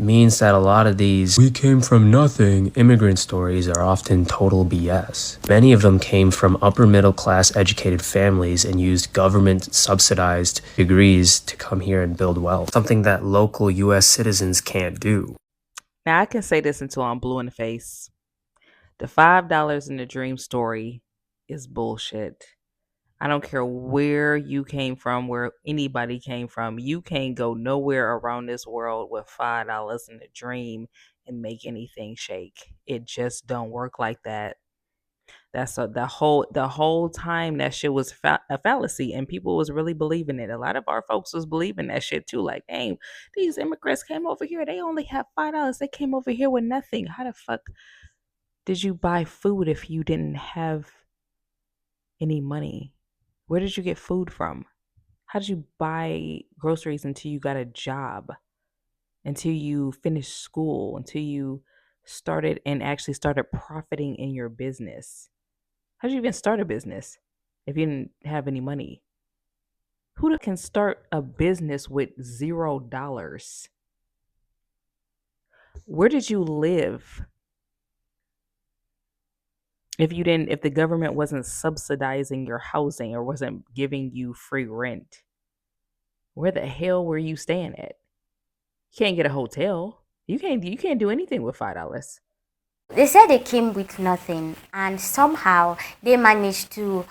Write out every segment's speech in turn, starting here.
means that a lot of these "we came from nothing" immigrant stories are often total BS. Many of them came from upper middle class educated families and used government subsidized degrees to come here and build wealth, something that local US citizens can't do. Now I can say this until I'm blue in the face. The $5 in the dream story is bullshit. I don't care where you came from, where anybody came from. You can't go nowhere around this world with $5 in a dream and make anything shake. It just don't work like that. The whole time that shit was a fallacy, and people was really believing it. A lot of our folks was believing that shit too. Like, dang, these immigrants came over here. They only have $5. They came over here with nothing. How the fuck did you buy food if you didn't have any money? Where did you get food from? How did you buy groceries until you got a job, until you finished school, until you started and actually started profiting in your business? How did you even start a business if you didn't have any money? Who can start a business with $0? Where did you live if the government wasn't subsidizing your housing or wasn't giving you free rent? Where the hell were you staying at? You can't get a hotel. You can't do anything with $5. They said they came with nothing, and somehow they managed to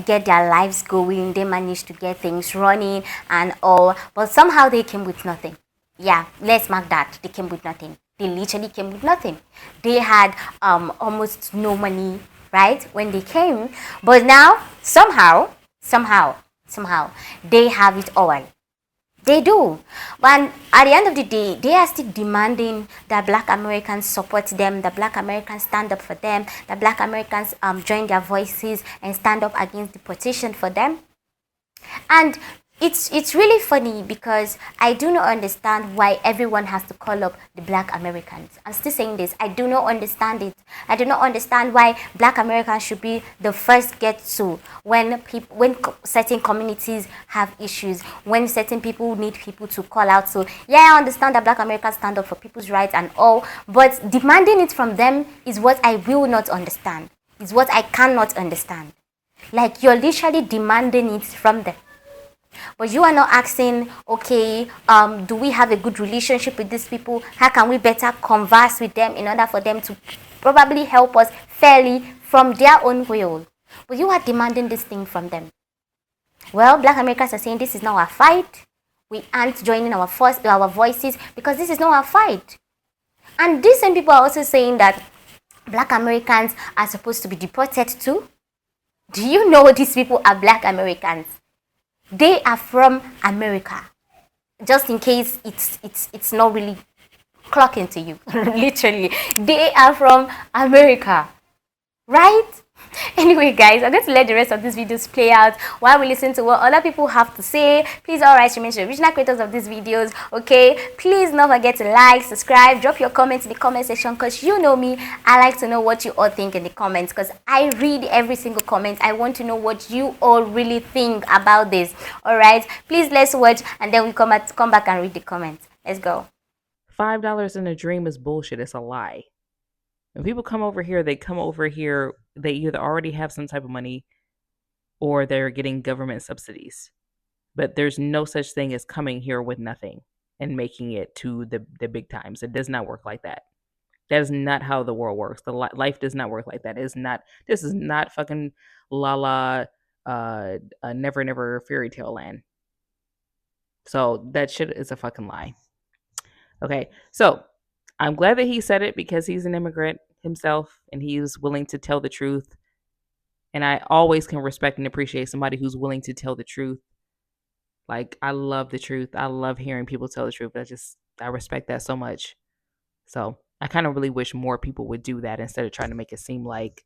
get their lives going. They managed to get things running and all, but somehow they came with nothing. Yeah, let's mark that. They came with nothing. They literally came with nothing. They had almost no money, right, when they came, but now somehow they have it all. They do. But at the end of the day, they are still demanding that Black Americans support them, that Black Americans stand up for them, that Black Americans join their voices and stand up against deportation for them. And it's really funny because I do not understand why everyone has to call up the Black Americans. I'm still saying this. I do not understand it. I do not understand why Black Americans should be the first get to when certain communities have issues, when certain people need people to call out. So yeah, I understand that Black Americans stand up for people's rights and all, but demanding it from them is what I will not understand. Is what I cannot understand. Like, you're literally demanding it from them. But you are not asking, okay, do we have a good relationship with these people? How can we better converse with them in order for them to probably help us fairly from their own will? But you are demanding this thing from them. Well, Black Americans are saying this is not our fight. We aren't joining our voices because this is not our fight. And these same people are also saying that Black Americans are supposed to be deported too. Do you know these people are Black Americans? They are from America. Just in case it's not really clocking to you. Literally. They are from America. Right? Anyway, guys, I'm going to let the rest of these videos play out while we listen to what other people have to say. Please, alright, remain the original creators of these videos, okay? Please don't forget to like, subscribe, drop your comments in the comment section, because you know me, I like to know what you all think in the comments, because I read every single comment. I want to know what you all really think about this. Alright, please, let's watch, and then we come back and read the comments. Let's go. $5 in a dream is bullshit. It's a lie. When people come over here, they either already have some type of money or they're getting government subsidies. But there's no such thing as coming here with nothing and making it to the big times. It does not work like that. That is not how the world works. Life does not work like that. This is not fucking la la never never fairy tale land. So that shit is a fucking lie. Okay, so I'm glad that he said it because he's an immigrant himself and he's willing to tell the truth. And I always can respect and appreciate somebody who's willing to tell the truth. Like, I love the truth. I love hearing people tell the truth. I respect that so much. So I kind of really wish more people would do that instead of trying to make it seem like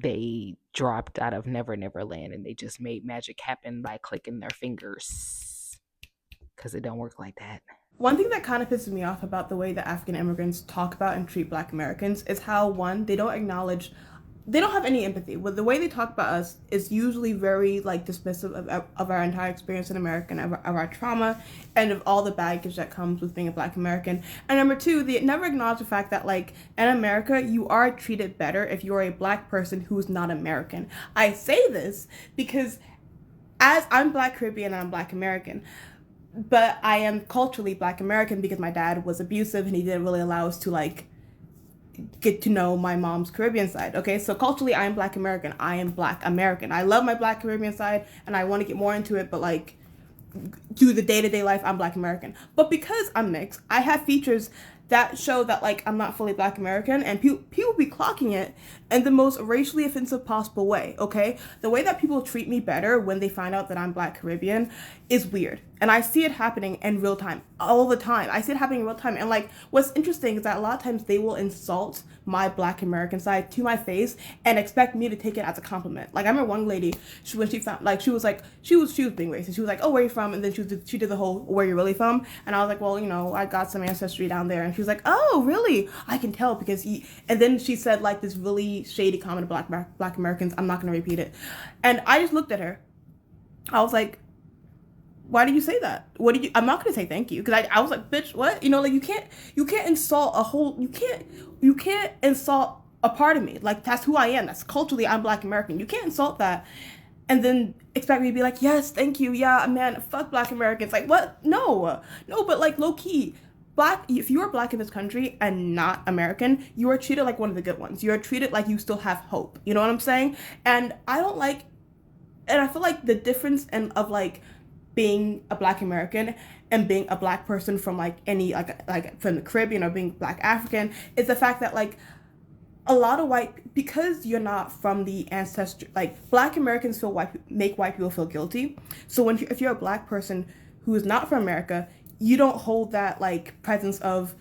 they dropped out of Never Never Land and they just made magic happen by clicking their fingers. Because it don't work like that. One thing that kind of pisses me off about the way that African immigrants talk about and treat Black Americans is how, one, they don't acknowledge they don't have any empathy. Well, the way they talk about us is usually very like dismissive of our entire experience in America and of our trauma and of all the baggage that comes with being a Black American. And number two, they never acknowledge the fact that like in America, you are treated better if you are a Black person who's not American. I say this because as I'm Black Caribbean and I'm Black American, but I am culturally Black American because my dad was abusive and he didn't really allow us to like get to know my mom's Caribbean side. Okay, so culturally I am Black American. I am Black American. I love my Black Caribbean side and I want to get more into it, but like do the day-to-day life, I'm Black American. But because I'm mixed, I have features that show that like I'm not fully Black American, and people be clocking it in the most racially offensive possible way. Okay, the way that people treat me better when they find out that I'm Black Caribbean is weird, and I see it happening in real time all the time. I see it happening in real time, and like what's interesting is that a lot of times they will insult my Black American side to my face and expect me to take it as a compliment. Like I remember one lady, when she found like she was being racist. She was like, "Oh, where are you from?" And then she did the whole "Where you really from?" And I was like, "Well, you know, I got some ancestry down there." And she was like, "Oh, really? I can tell because he." And then she said like this really shady comment to Black Americans. I'm not gonna repeat it. And I just looked at her. I was like, why did you say that? What did you? I'm not gonna say thank you because I was like, bitch, what? You know, like you can't insult a whole. You can't insult a part of me. Like that's who I am. That's culturally I'm Black American. You can't insult that, and then expect me to be like, yes, thank you, yeah, man, fuck Black Americans. Like what? No. But like low key. Black, if you are Black in this country and not American, you are treated like one of the good ones. You are treated like you still have hope. You know what I'm saying? And I don't like, and I feel like the difference of like being a Black American and being a Black person from like any like from the Caribbean or being Black African is the fact that like a lot of because you're not from the ancestry, like Black Americans make white people feel guilty. So if you're a Black person who is not from America, you don't hold that like presence of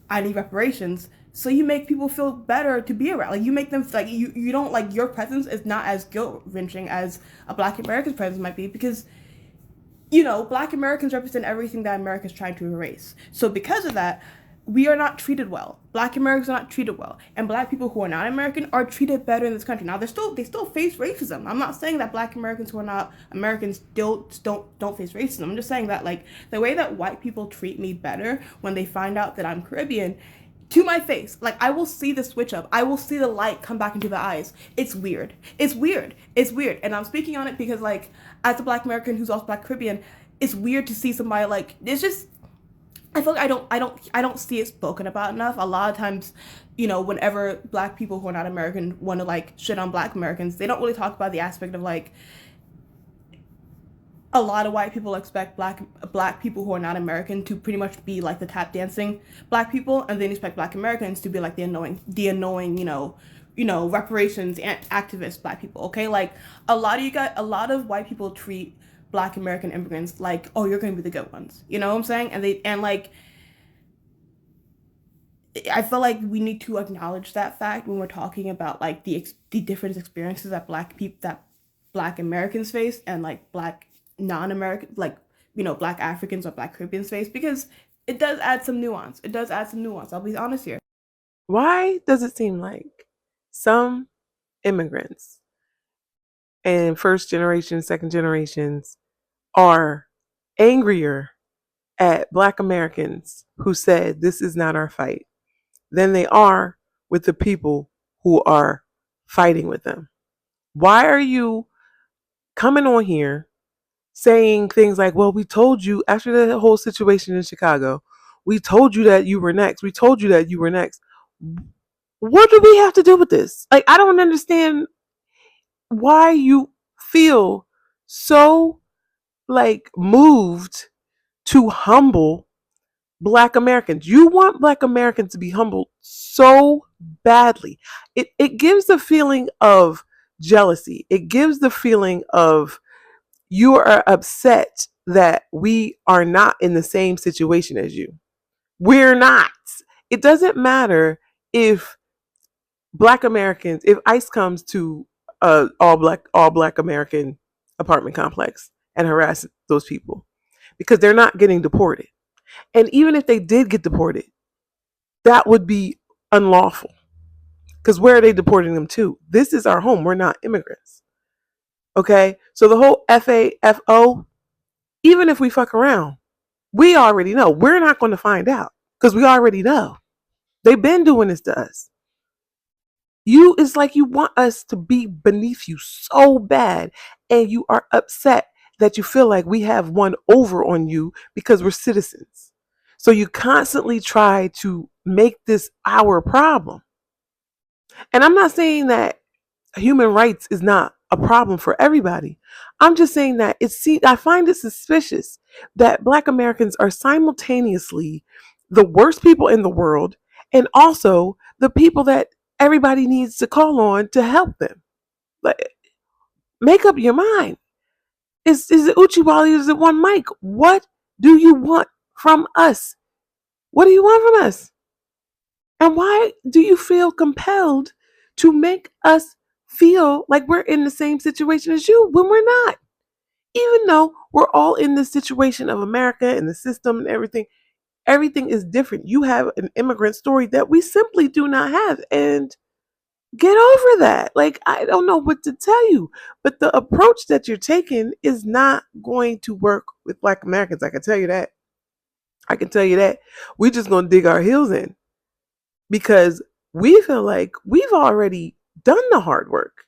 I need reparations. So you make people feel better to be around. Like you make them like you don't like your presence is not as guilt wrenching as a Black American's presence might be because you know Black Americans represent everything that America's trying to erase. So because of that, we are not treated well. Black Americans are not treated well, and Black people who are not American are treated better in this country. Now they still face racism. I'm not saying that Black Americans who are not Americans don't face racism. I'm just saying that like the way that white people treat me better when they find out that I'm Caribbean, to my face, like I will see the switch up. I will see the light come back into the eyes. It's weird. And I'm speaking on it because like as a Black American who's also Black Caribbean, it's weird to see somebody like it's just. I feel like I don't see it spoken about enough. A lot of times, you know, whenever Black people who are not American want to like shit on Black Americans, they don't really talk about the aspect of like a lot of white people expect black people who are not American to pretty much be like the tap dancing Black people, and then expect Black Americans to be like the annoying, you know, reparations and activist Black people. Okay, like a lot of white people treat Black American immigrants like, oh, you're gonna be the good ones. You know what I'm saying? And like I feel like we need to acknowledge that fact when we're talking about like the different experiences that Black Americans face and like Black non-American, like, you know, Black Africans or Black Caribbeans face, because it does add some nuance. I'll be honest here. Why does it seem like some immigrants and first generation, second generations are angrier at Black Americans who said this is not our fight than they are with the people who are fighting with them? Why are you coming on here saying things like, well, we told you after the whole situation in Chicago, we told you that you were next. We told you that you were next. What do we have to do with this? Like, I don't understand why you feel so like moved to humble Black Americans. You want Black Americans to be humbled so badly. It gives the feeling of jealousy. It gives the feeling of you are upset that we are not in the same situation as you. We're not. It doesn't matter if Black Americans, if ICE comes to all black American apartment complex and harass those people, because they're not getting deported. And even if they did get deported, that would be unlawful. Because where are they deporting them to? This is our home. We're not immigrants. Okay? So the whole FAFO, even if we fuck around, we already know. We're not going to find out because we already know. They've been doing this to us. It's like you want us to be beneath you so bad, and you are upset that you feel like we have one over on you because we're citizens. So you constantly try to make this our problem. And I'm not saying that human rights is not a problem for everybody. I'm just saying that I find it suspicious that Black Americans are simultaneously the worst people in the world and also the people that everybody needs to call on to help them. Like, make up your mind. Is it Uchiwali or is it one mic? What do you want from us? What do you want from us? And why do you feel compelled to make us feel like we're in the same situation as you when we're not? Even though we're all in this situation of America and the system and everything is different. You have an immigrant story that we simply do not have. And get over that. Like, I don't know what to tell you, but the approach that you're taking is not going to work with Black Americans. I can tell you that. We're just going to dig our heels in because we feel like we've already done the hard work.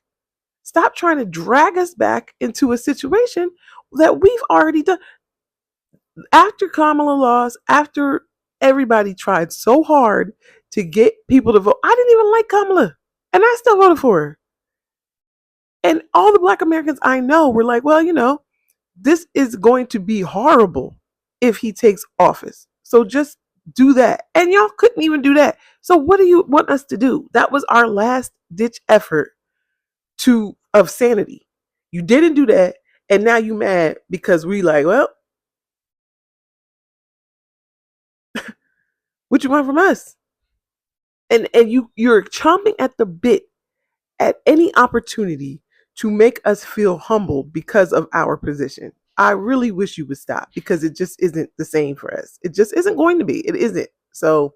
Stop trying to drag us back into a situation that we've already done. After Kamala lost, after everybody tried so hard to get people to vote, I didn't even like Kamala. And I still voted for her. And all the Black Americans I know were like, well, this is going to be horrible if he takes office. So just do that. And y'all couldn't even do that. So what do you want us to do? That was our last ditch effort of sanity. You didn't do that. And now you mad because we like, well, what you want from us? And you're chomping at the bit at any opportunity to make us feel humbled because of our position. I really wish you would stop because it just isn't the same for us. It just isn't going to be. It isn't. So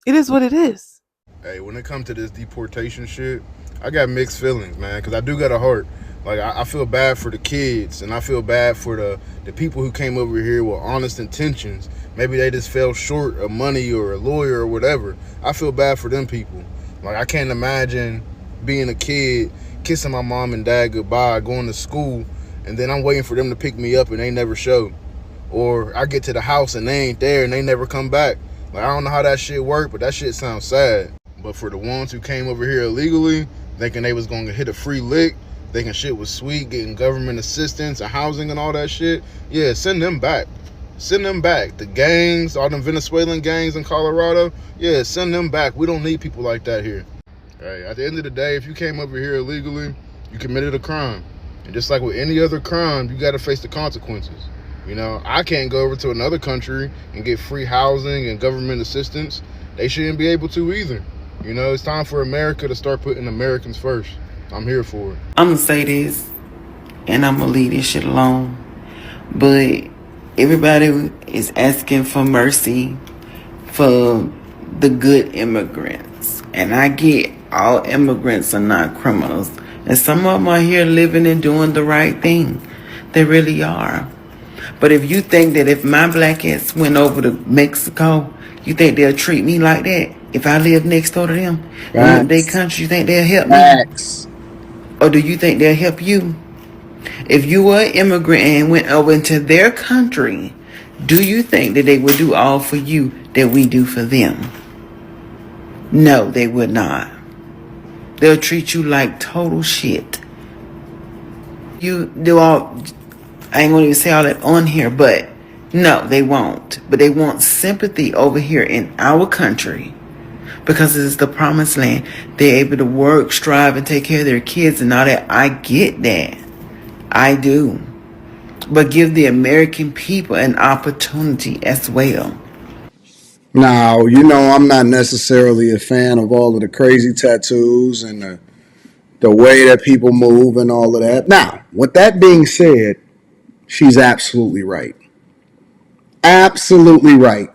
it is what it is. Hey, when it comes to this deportation shit, I got mixed feelings, man, because I do got a heart. Like, I feel bad for the kids, and I feel bad for the people who came over here with honest intentions. Maybe they just fell short of money or a lawyer or whatever. I feel bad for them people. Like, I can't imagine being a kid, kissing my mom and dad goodbye, going to school, and then I'm waiting for them to pick me up and they never show. Or I get to the house and they ain't there and they never come back. Like, I don't know how that shit work, but that shit sounds sad. But for the ones who came over here illegally, thinking they was going to hit a free lick, thinking shit was sweet, getting government assistance and housing and all that shit, yeah, send them back. Send them back. The gangs, all them Venezuelan gangs in Colorado, yeah, send them back. We don't need people like that here. Hey, at the end of the day, if you came over here illegally, you committed a crime. And just like with any other crime, you got to face the consequences. You know, I can't go over to another country and get free housing and government assistance. They shouldn't be able to either. You know, it's time for America to start putting Americans first. I'm here for it. I'm going to say this, and I'm going to leave this shit alone. But everybody is asking for mercy for the good immigrants. And I get all immigrants are not criminals. And some of them are here living and doing the right thing. They really are. But if you think that if my black ass went over to Mexico, you think they'll treat me like that? If I live next door to them, in their country, you think they'll help me? Or do you think they'll help you? If you were an immigrant and went over into their country, do you think that they would do all for you that we do for them? No, they would not. They'll treat you like total shit. You do all, I ain't gonna even say all that on here, but no, they won't. But they want sympathy over here in our country because it's the promised land. They're able to work, strive, and take care of their kids and all that. I get that. I do. But give the American people an opportunity as well. Now, I'm not necessarily a fan of all of the crazy tattoos and the way that people move and all of that. Now, with that being said, she's absolutely right. Absolutely right.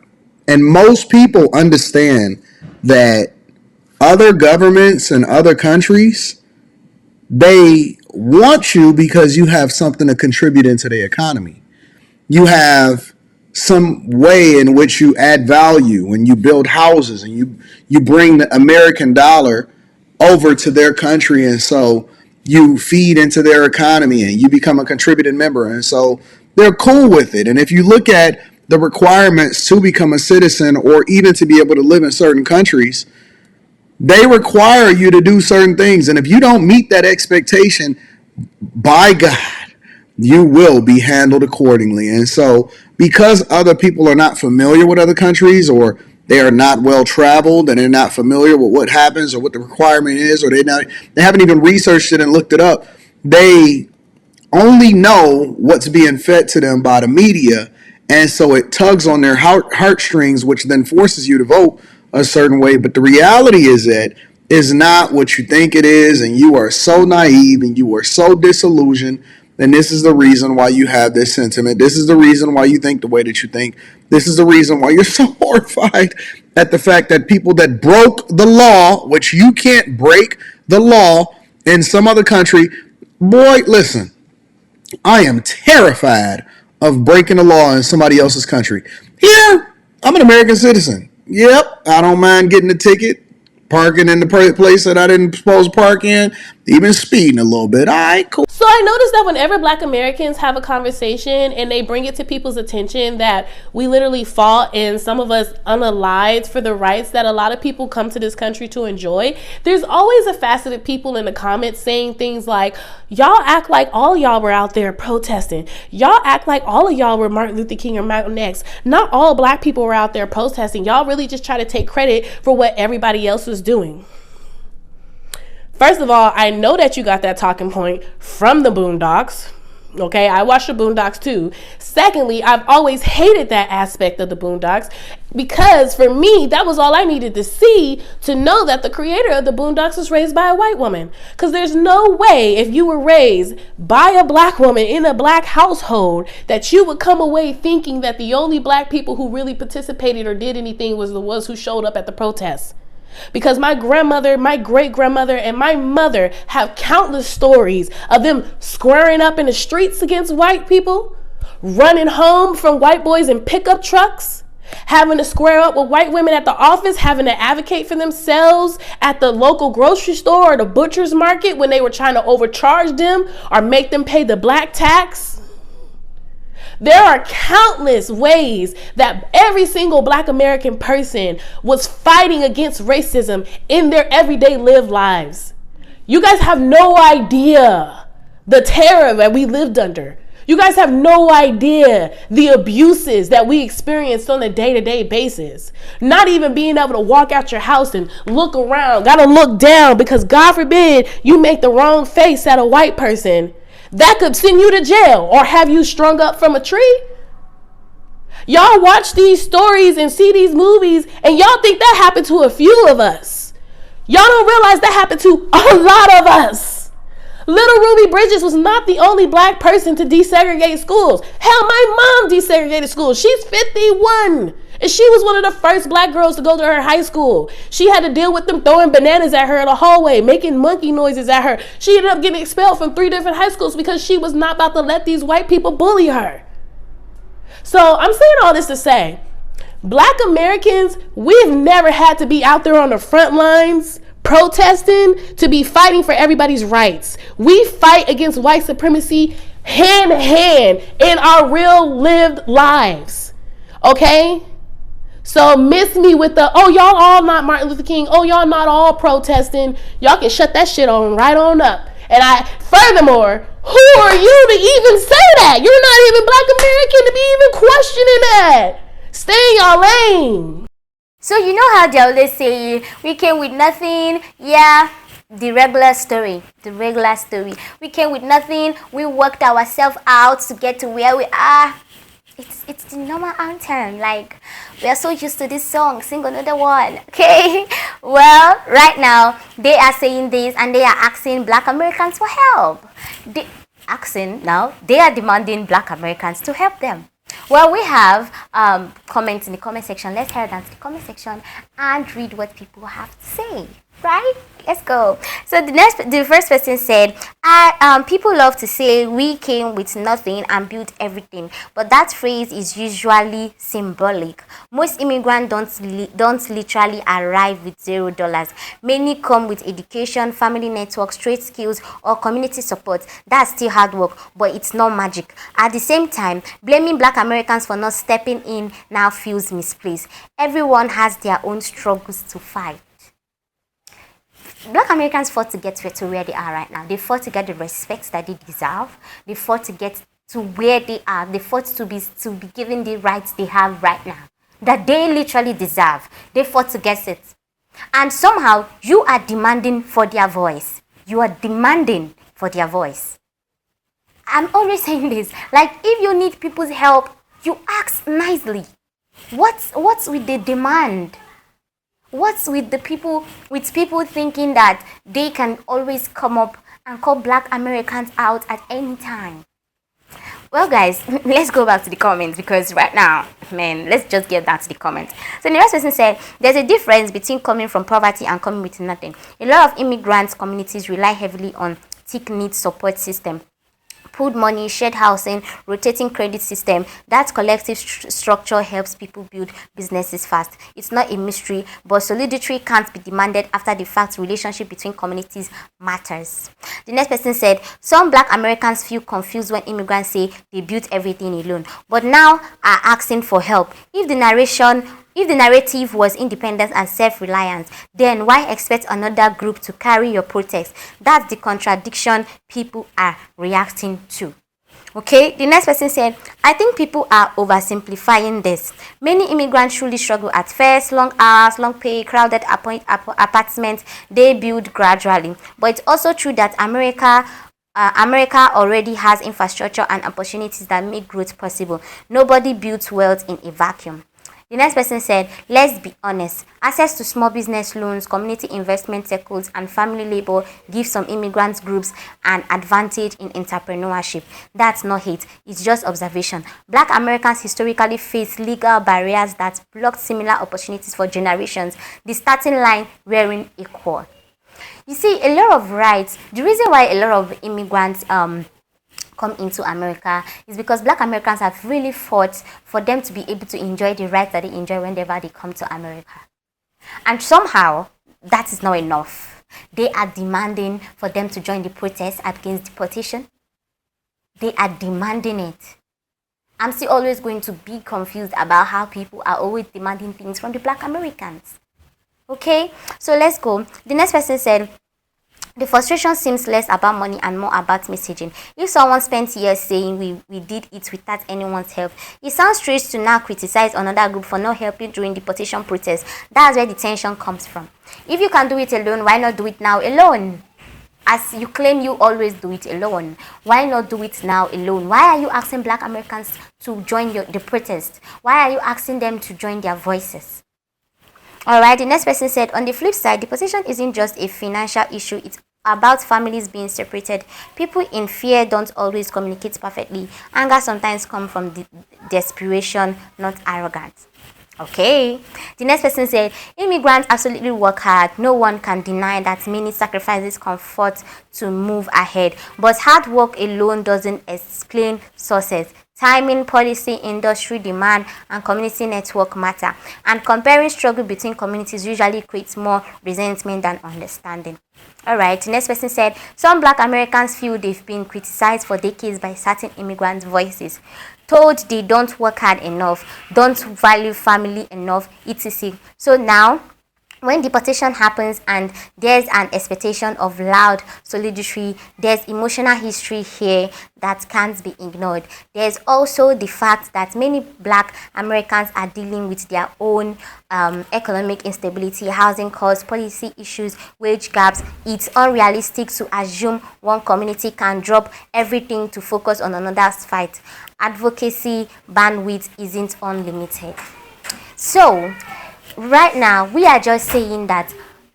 And most people understand that other governments and other countries, they want you because you have something to contribute into the economy. You have some way in which you add value and you build houses and you bring the American dollar over to their country, and so you feed into their economy and you become a contributing member, and so they're cool with it. And if you look at the requirements to become a citizen or even to be able to live in certain countries, they require you to do certain things, and if you don't meet that expectation, by God, you will be handled accordingly. And so, because other people are not familiar with other countries, or they are not well traveled and they're not familiar with what happens or what the requirement is, or they haven't even researched it and looked it up, they only know what's being fed to them by the media, and so it tugs on their heartstrings, which then forces you to vote a certain way. But the reality is that is not what you think it is, and you are so naive and you are so disillusioned. And this is the reason why you have this sentiment. This is the reason why you think the way that you think. This is the reason why you're so horrified at the fact that people that broke the law, which you can't break the law in some other country, boy, listen, I am terrified of breaking the law in somebody else's country. Here, I'm an American citizen. Yep, I don't mind getting a ticket, parking in the place that I didn't supposed to park in, even speeding a little bit. All right, cool. So I noticed that whenever Black Americans have a conversation and they bring it to people's attention that we literally fought and some of us unalived for the rights that a lot of people come to this country to enjoy, there's always a facet of people in the comments saying things like, y'all act like all of y'all were out there protesting. Y'all act like all of y'all were Martin Luther King or Malcolm X. Not all Black people were out there protesting. Y'all really just try to take credit for what everybody else was doing. First of all, I know that you got that talking point from the Boondocks. Okay, I watched the Boondocks too. Secondly, I've always hated that aspect of the Boondocks because for me, that was all I needed to see to know that the creator of the Boondocks was raised by a white woman. Because there's no way if you were raised by a Black woman in a Black household that you would come away thinking that the only Black people who really participated or did anything was the ones who showed up at the protests. Because my grandmother, my great-grandmother, and my mother have countless stories of them squaring up in the streets against white people, running home from white boys in pickup trucks, having to square up with white women at the office, having to advocate for themselves at the local grocery store or the butcher's market when they were trying to overcharge them or make them pay the Black tax. There are countless ways that every single Black American person was fighting against racism in their everyday lived lives. You guys have no idea the terror that we lived under. You guys have no idea the abuses that we experienced on a day-to-day basis. Not even being able to walk out your house and look around, gotta look down because God forbid you make the wrong face at a white person. That could send you to jail or have you strung up from a tree. Y'all watch these stories and see these movies and y'all think that happened to a few of us. Y'all don't realize that happened to a lot of us. Little Ruby Bridges was not the only Black person to desegregate schools. Hell, my mom desegregated schools. She's 51. And she was one of the first Black girls to go to her high school. She had to deal with them throwing bananas at her in the hallway, making monkey noises at her. She ended up getting expelled from 3 different high schools because she was not about to let these white people bully her. So I'm saying all this to say, Black Americans, we've never had to be out there on the front lines protesting to be fighting for everybody's rights. We fight against white supremacy hand in hand in our real lived lives. Okay? So miss me with the, oh, y'all all not Martin Luther King. Oh, y'all not all protesting. Y'all can shut that shit on right on up. And furthermore, who are you to even say that? You're not even Black American to be even questioning that. Stay in your lane. So you know how they always say, we came with nothing. Yeah, the regular story. We came with nothing. We worked ourselves out to get to where we are. It's the normal anthem. Like, we are so used to this song. Sing another one, okay? Well, right now they are saying this and they are asking Black Americans for help. They are demanding Black Americans to help them. Well, we have comments in the comment section. Let's head down to the comment section and read what people have to say. Right? Let's go. So the first person said, people love to say we came with nothing and built everything, but that phrase is usually symbolic. Most immigrants don't literally arrive with $0. Many come with education, family networks, trade skills, or community support. That's still hard work, but it's not magic. At the same time, blaming Black Americans for not stepping in now feels misplaced. Everyone has their own struggles to fight. Black Americans fought to get to where they are right now. They fought to get the respect that they deserve. They fought to get to where they are. They fought to be given the rights they have right now, that they literally deserve. They fought to get it. And somehow you are demanding for their voice. You are demanding for their voice. I'm always saying this. Like, if you need people's help, you ask nicely. What's with the demand? What's with people thinking that they can always come up and call Black Americans out at any time? Well, guys, let's go back to the comments, because right now, man, let's just get back to the comments. So the next person said, there's a difference between coming from poverty and coming with nothing. A lot of immigrants communities rely heavily on thick need support system, pooled money, shared housing, rotating credit system. That collective structure helps people build businesses fast. It's not a mystery, but solidarity can't be demanded after the fact. Relationship between communities matters. The next person said, some Black Americans feel confused when immigrants say they built everything alone, but now are asking for help. If the narrative was independence and self-reliance, then why expect another group to carry your protest? That's the contradiction people are reacting to. Okay, the next person said, I think people are oversimplifying this. Many immigrants truly struggle at first. Long hours, long pay, crowded apartments, they build gradually. But it's also true that America already has infrastructure and opportunities that make growth possible. Nobody builds wealth in a vacuum. The next person said, let's be honest. Access to small business loans, community investment circles, and family labor give some immigrant groups an advantage in entrepreneurship. That's not hate, it's just observation. Black Americans historically face legal barriers that blocked similar opportunities for generations. The starting line weren't equal. You see, a lot of rights, the reason why a lot of immigrants come into America is because Black Americans have really fought for them to be able to enjoy the rights that they enjoy whenever they come to America. And somehow, that is not enough. They are demanding for them to join the protest against deportation. They are demanding it. I'm still always going to be confused about how people are always demanding things from the Black Americans. Okay, so let's go. The next person said, the frustration seems less about money and more about messaging. If someone spent years saying we did it without anyone's help, it sounds strange to now criticize another group for not helping during deportation protests. That's where the tension comes from. If you can do it alone, why not do it now alone? As you claim you always do it alone, why not do it now alone? Why are you asking Black Americans to join the protest? Why are you asking them to join their voices? Alright, the next person said, on the flip side, deportation isn't just a financial issue, it's about families being separated. People in fear don't always communicate perfectly. Anger sometimes comes from desperation, not arrogance. Okay. The next person said, immigrants absolutely work hard. No one can deny that many sacrifices comfort to move ahead. But hard work alone doesn't explain success. Timing, policy, industry demand, and community network matter. And comparing struggle between communities usually creates more resentment than understanding. Alright, the next person said, some Black Americans feel they've been criticized for decades by certain immigrant voices, told they don't work hard enough, don't value family enough, etc. So now, when deportation happens and there's an expectation of loud solidarity, there's emotional history here that can't be ignored. There's also the fact that many Black Americans are dealing with their own economic instability, housing costs, policy issues, wage gaps. It's unrealistic to assume one community can drop everything to focus on another's fight. Advocacy bandwidth isn't unlimited. So, right now, we are just saying that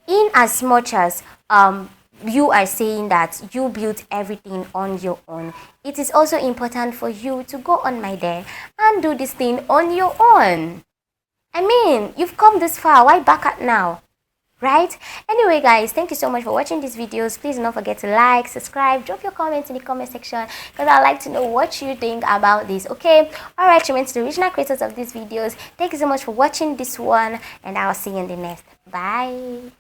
in as much as you are saying that you built everything on your own, it is also important for you to go on my day and do this thing on your own. I mean, you've come this far, why back at now? right? Anyway guys, thank you so much for watching these videos. Please don't forget to like, subscribe, drop your comments in the comment section, because I'd like to know what you think about this. Okay, all right, remain to the original creators of these videos. Thank you so much for watching this one, and I'll see you in the next. Bye.